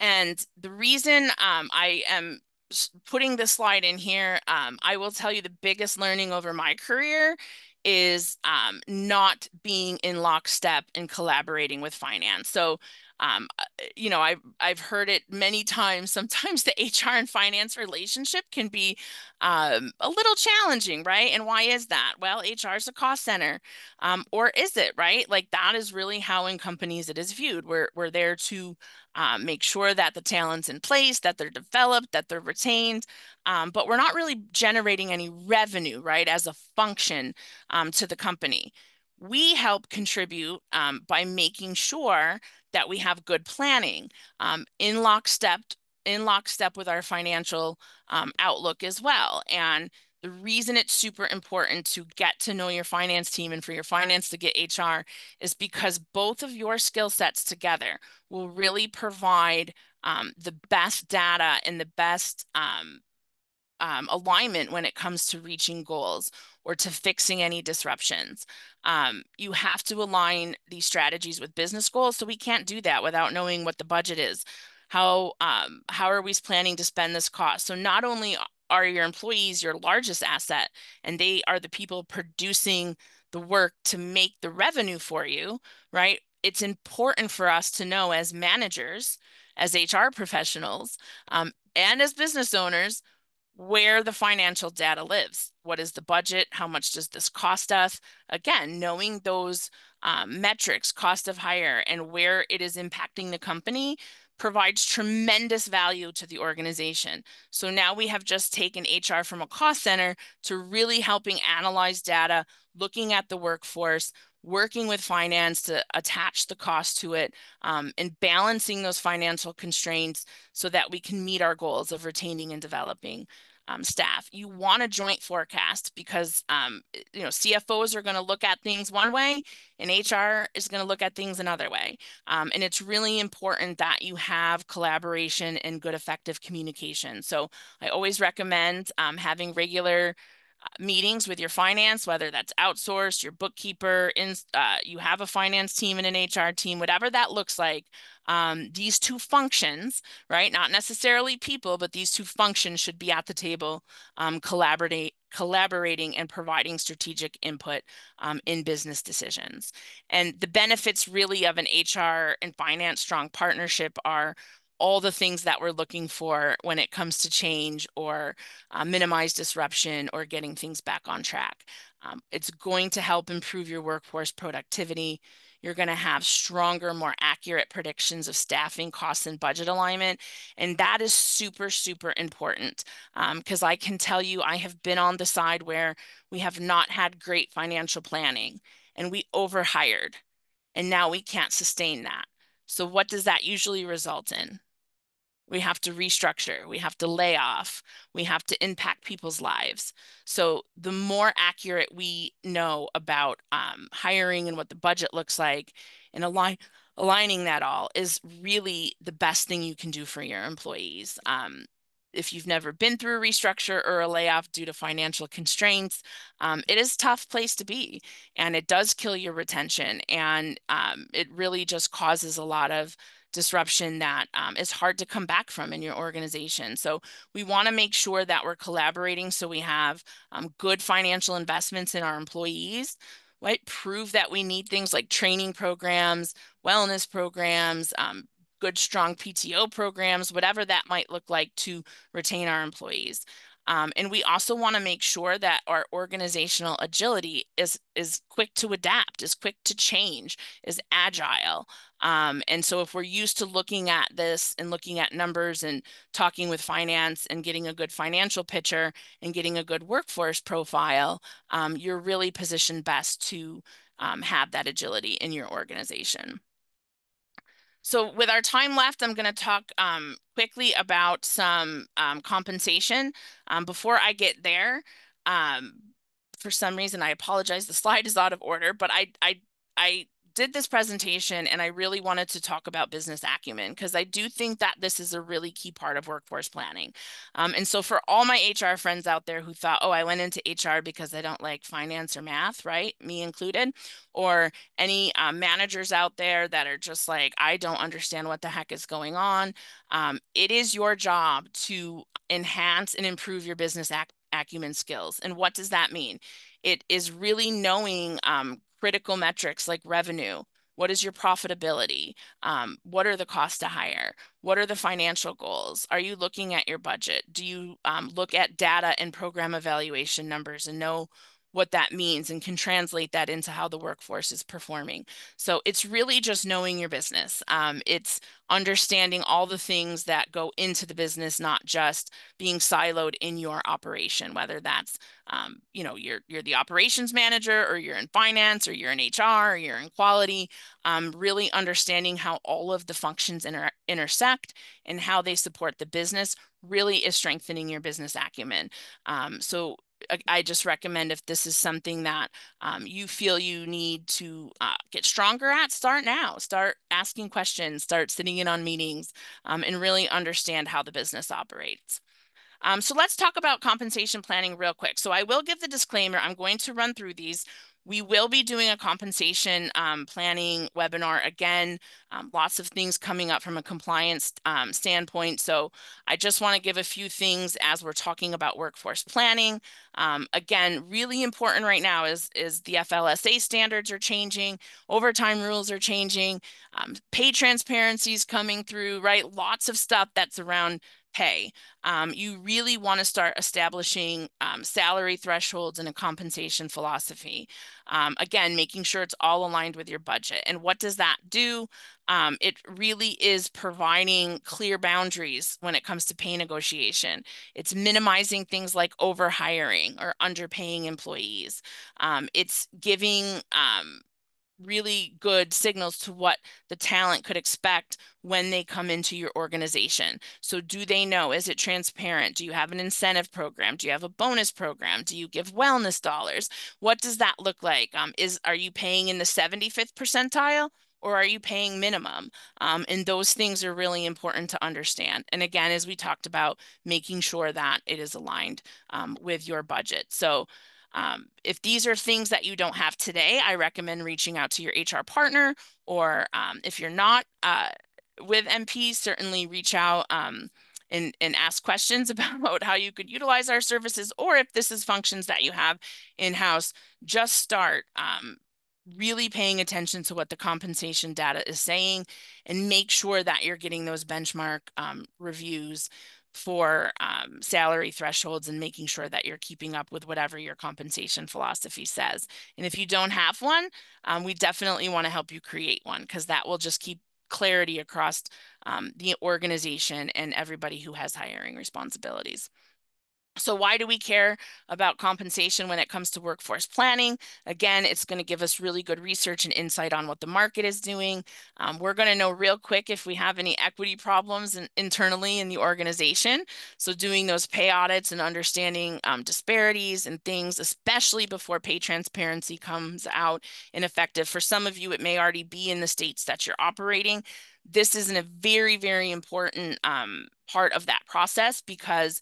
And the reason I am putting this slide in here, I will tell you the biggest learning over my career is not being in lockstep and collaborating with finance. So, you know, I've heard it many times. Sometimes the HR and finance relationship can be a little challenging, right? And why is that? Well, HR is a cost center, or is it, right? Like that is really how in companies it is viewed. We're there to make sure that the talent's in place, that they're developed, that they're retained, but we're not really generating any revenue, right, as a function to the company. We help contribute by making sure that we have good planning in lockstep with our financial outlook as well. And the reason it's super important to get to know your finance team and for your finance to get HR is because both of your skill sets together will really provide the best data and the best alignment when it comes to reaching goals or to fixing any disruptions. You have to align these strategies with business goals. So we can't do that without knowing what the budget is. How are we planning to spend this cost? So not only are your employees your largest asset, and they are the people producing the work to make the revenue for you, right? It's important for us to know as managers, as HR professionals, and as business owners, where the financial data lives. What is the budget? How much does this cost us? Again, knowing those metrics, cost of hire, and where it is impacting the company provides tremendous value to the organization. So now we have just taken HR from a cost center to really helping analyze data, looking at the workforce, working with finance to attach the cost to it, and balancing those financial constraints so that we can meet our goals of retaining and developing staff. You want a joint forecast because you know, CFOs are going to look at things one way and HR is going to look at things another way. And it's really important that you have collaboration and good effective communication. So I always recommend having regular meetings with your finance, whether that's outsourced, your bookkeeper, you have a finance team and an HR team, whatever that looks like. These two functions, right? Not necessarily people, but these two functions should be at the table, collaborating and providing strategic input in business decisions. And the benefits really of an HR and finance strong partnership are all the things that we're looking for when it comes to change or minimize disruption or getting things back on track. It's going to help improve your workforce productivity. You're going to have stronger, more accurate predictions of staffing costs and budget alignment. And that is super, super important because I can tell you I have been on the side where we have not had great financial planning and we overhired and now we can't sustain that. So what does that usually result in? We have to restructure, we have to lay off, we have to impact people's lives. So the more accurate we know about hiring and what the budget looks like and aligning that all is really the best thing you can do for your employees. if you've never been through a restructure or a layoff due to financial constraints, it is a tough place to be, and it does kill your retention, and it really just causes a lot of disruption that is hard to come back from in your organization. So we want to make sure that we're collaborating so we have good financial investments in our employees, right? Prove that we need things like training programs, wellness programs, good, strong PTO programs, whatever that might look like to retain our employees. And we also want to make sure that our organizational agility is quick to adapt, is quick to change, is agile. And so if we're used to looking at this and looking at numbers and talking with finance and getting a good financial picture and getting a good workforce profile, you're really positioned best to have that agility in your organization. So with our time left, I'm going to talk quickly about some compensation. Before I get there, um, for some reason, I apologize, the slide is out of order, but I did this presentation and I really wanted to talk about business acumen because I do think that this is a really key part of workforce planning. And so for all my HR friends out there who thought, oh, I went into HR because I don't like finance or math, right? Me included, or any managers out there that are just like, I don't understand what the heck is going on. It is your job to enhance and improve your business acumen skills. And what does that mean? It is really knowing critical metrics like revenue. What is your profitability? What are the costs to hire? What are the financial goals? Are you looking at your budget? Do you look at data and program evaluation numbers and know what that means and can translate that into how the workforce is performing? So it's really just knowing your business. It's understanding all the things that go into the business, not just being siloed in your operation, whether that's you're the operations manager, or you're in finance, or you're in HR, or you're in quality. Really understanding how all of the functions intersect and how they support the business really is strengthening your business acumen. So I just recommend, if this is something that you feel you need to get stronger at, start now. Start asking questions, start sitting in on meetings, and really understand how the business operates. So let's talk about compensation planning real quick. So I will give the disclaimer. I'm going to run through these. We will be doing a compensation planning webinar again. Lots of things coming up from a compliance standpoint. So I just want to give a few things as we're talking about workforce planning. Again, really important right now is the FLSA standards are changing, overtime rules are changing, pay transparency is coming through, right? Lots of stuff that's around pay. You really want to start establishing salary thresholds and a compensation philosophy. Again, making sure it's all aligned with your budget. And what does that do? It really is providing clear boundaries when it comes to pay negotiation. It's minimizing things like overhiring or underpaying employees. It's giving really good signals to what the talent could expect when they come into your organization. So do they know? Is it transparent? Do you have an incentive program? Do you have a bonus program? Do you give wellness dollars? What does that look like? Are you paying in the 75th percentile? Or are you paying minimum? And those things are really important to understand. And again, as we talked about, making sure that it is aligned with your budget. So if these are things that you don't have today, I recommend reaching out to your HR partner, or if you're not with MP, certainly reach out and ask questions about how you could utilize our services, or if this is functions that you have in-house, just start really paying attention to what the compensation data is saying and make sure that you're getting those benchmark reviews for salary thresholds and making sure that you're keeping up with whatever your compensation philosophy says. And if you don't have one, we definitely want to help you create one, because that will just keep clarity across the organization and everybody who has hiring responsibilities. So why do we care about compensation when it comes to workforce planning? Again, it's going to give us really good research and insight on what the market is doing. We're going to know real quick if we have any equity problems internally in the organization. So doing those pay audits and understanding disparities and things, especially before pay transparency comes out and effective. For some of you, it may already be in the states that you're operating. this is a very, very important part of that process, because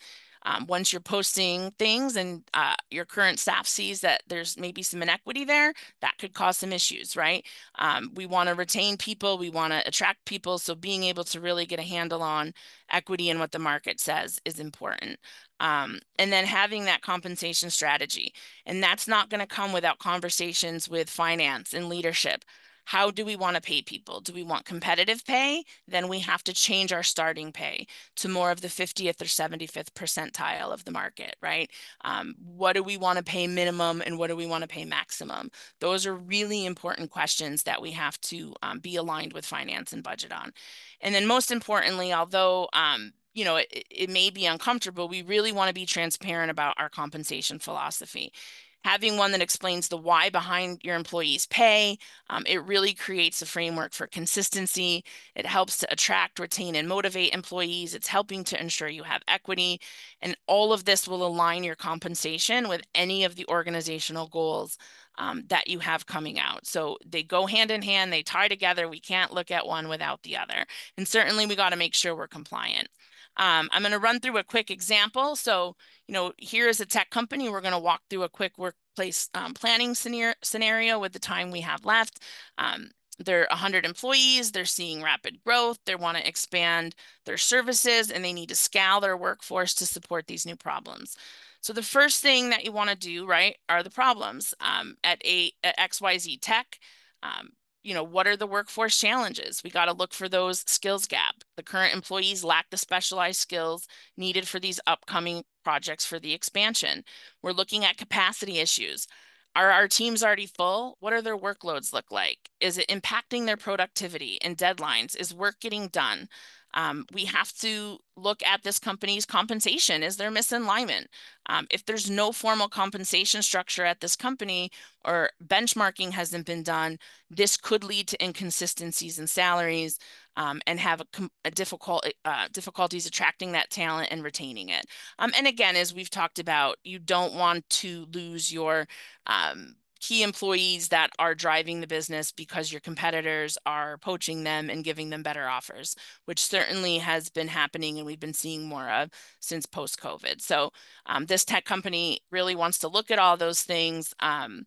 once you're posting things and your current staff sees that there's maybe some inequity there, that could cause some issues, right? We want to retain people, we want to attract people, so being able to really get a handle on equity and what the market says is important. And then having that compensation strategy. And that's not going to come without conversations with finance and leadership. How do we want to pay people? Do we want competitive pay? Then we have to change our starting pay to more of the 50th or 75th percentile of the market, right? What do we want to pay minimum and what do we want to pay maximum? Those are really important questions that we have to be aligned with finance and budget on. And then most importantly, although you know, it may be uncomfortable, we really want to be transparent about our compensation philosophy. Having one that explains the why behind your employees' pay, it really creates a framework for consistency. It helps to attract, retain, and motivate employees. It's helping to ensure you have equity. And all of this will align your compensation with any of the organizational goals that you have coming out. So they go hand in hand, they tie together. We can't look at one without the other. And certainly we got to make sure we're compliant. I'm going to run through a quick example. So, you know, here is a tech company. We're going to walk through a quick workplace planning scenario with the time we have left. They're 100 employees. They're seeing rapid growth. They want to expand their services, and they need to scale their workforce to support these new problems. So the first thing that you want to do, right, are the problems. At XYZ Tech, you know, what are the workforce challenges? We got to look for those skills gap. The current employees lack the specialized skills needed for these upcoming projects for the expansion. We're looking at capacity issues. Are our teams already full? What are their workloads look like? Is it impacting their productivity and deadlines? Is work getting done? We have to look at this company's compensation. Is there misalignment? If there's no formal compensation structure at this company or benchmarking hasn't been done, this could lead to inconsistencies in salaries and have difficulties attracting that talent and retaining it. And again, as we've talked about, you don't want to lose your key employees that are driving the business because your competitors are poaching them and giving them better offers, which certainly has been happening and we've been seeing more of since post-COVID. So this tech company really wants to look at all those things and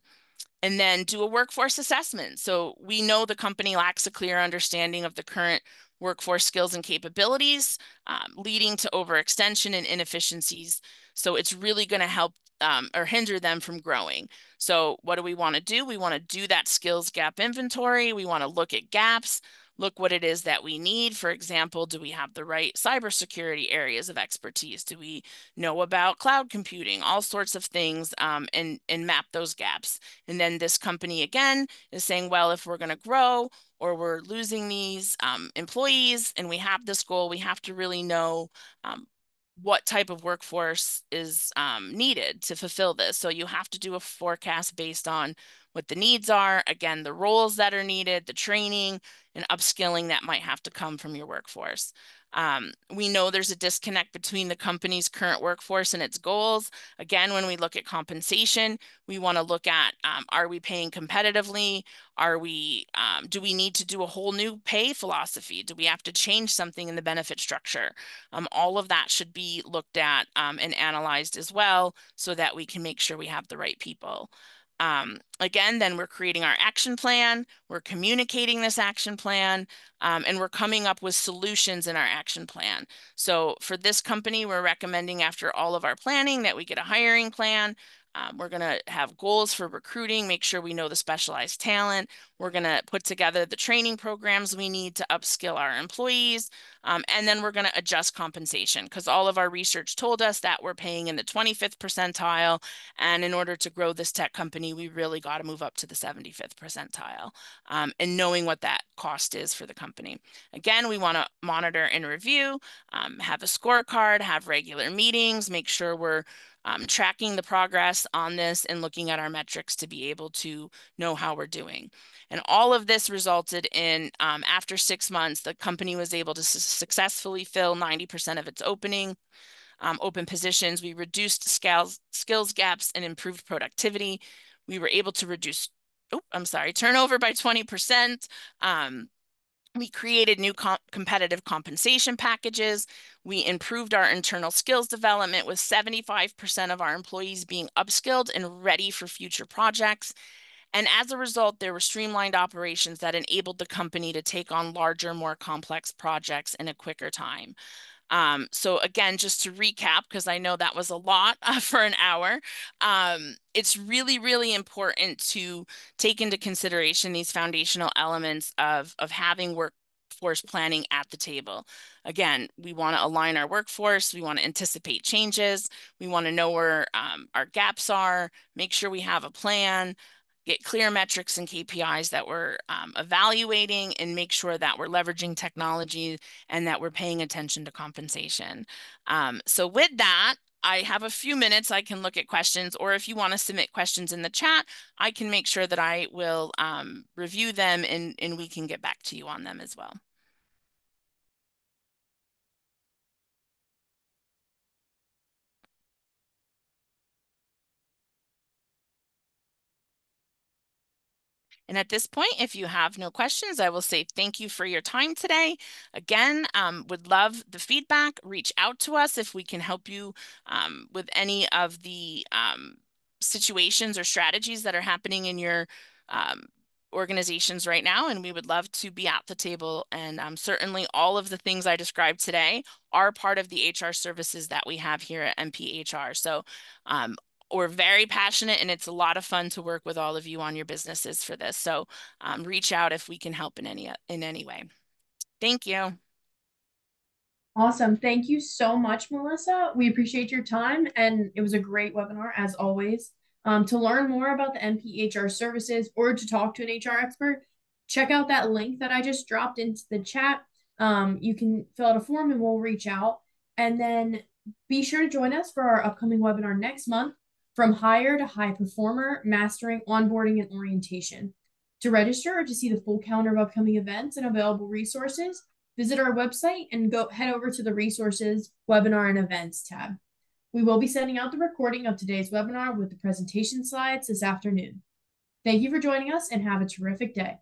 then do a workforce assessment. So we know the company lacks a clear understanding of the current workforce skills and capabilities, leading to overextension and inefficiencies. So it's really going to help or hinder them from growing. So what do we want to do? We want to do that skills gap inventory. We want to look at gaps, look what it is that we need. For example, do we have the right cybersecurity areas of expertise? Do we know about cloud computing, all sorts of things, and map those gaps? And then this company, again, is saying, well, if we're going to grow or we're losing these employees and we have this goal, we have to really know what type of workforce is needed to fulfill this. So you have to do a forecast based on what the needs are, again, the roles that are needed, the training and upskilling that might have to come from your workforce. We know there's a disconnect between the company's current workforce and its goals. Again, when we look at compensation, we want to look at, are we paying competitively? Do we need to do a whole new pay philosophy? Do we have to change something in the benefit structure? All of that should be looked at and analyzed as well so that we can make sure we have the right people. Again, then we're creating our action plan, we're communicating this action plan, and we're coming up with solutions in our action plan. So for this company, we're recommending after all of our planning that we get a hiring plan. We're going to have goals for recruiting, make sure we know the specialized talent. We're going to put together the training programs we need to upskill our employees. And then we're going to adjust compensation because all of our research told us that we're paying in the 25th percentile. And in order to grow this tech company, we really got to move up to the 75th percentile and knowing what that cost is for the company. Again, we want to monitor and review, have a scorecard, have regular meetings, make sure we're tracking the progress on this and looking at our metrics to be able to know how we're doing. And all of this resulted in, after 6 months, the company was able to successfully fill 90% of its open positions. We reduced skills gaps and improved productivity. We were able to reduce, turnover by 20%. We created new competitive compensation packages. We improved our internal skills development with 75% of our employees being upskilled and ready for future projects. And as a result, there were streamlined operations that enabled the company to take on larger, more complex projects in a quicker time. So again, just to recap, because I know that was a lot for an hour, it's really, really important to take into consideration these foundational elements of having workforce planning at the table. Again, we want to align our workforce. We want to anticipate changes. We want to know where our gaps are, make sure we have a plan, get clear metrics and KPIs that we're evaluating, and make sure that we're leveraging technology and that we're paying attention to compensation. So with that, I have a few minutes. I can look at questions, or if you want to submit questions in the chat, I can make sure that I will review them and we can get back to you on them as well. And at this point, if you have no questions, I will say thank you for your time today. Again, would love the feedback. Reach out to us if we can help you with any of the situations or strategies that are happening in your organizations right now, and we would love to be at the table. And certainly all of the things I described today are part of the HR services that we have here at MPHR. So we're very passionate, and it's a lot of fun to work with all of you on your businesses for this. So reach out if we can help in any way. Thank you. Awesome. Thank you so much, Melissa. We appreciate your time, and it was a great webinar as always. To learn more about the NPHR services or to talk to an HR expert, check out that link that I just dropped into the chat. You can fill out a form and we'll reach out. And then be sure to join us for our upcoming webinar next month, From Hire to High Performer, Mastering Onboarding and Orientation. To register or to see the full calendar of upcoming events and available resources, visit our website and head over to the Resources, Webinar, and Events tab. We will be sending out the recording of today's webinar with the presentation slides this afternoon. Thank you for joining us and have a terrific day.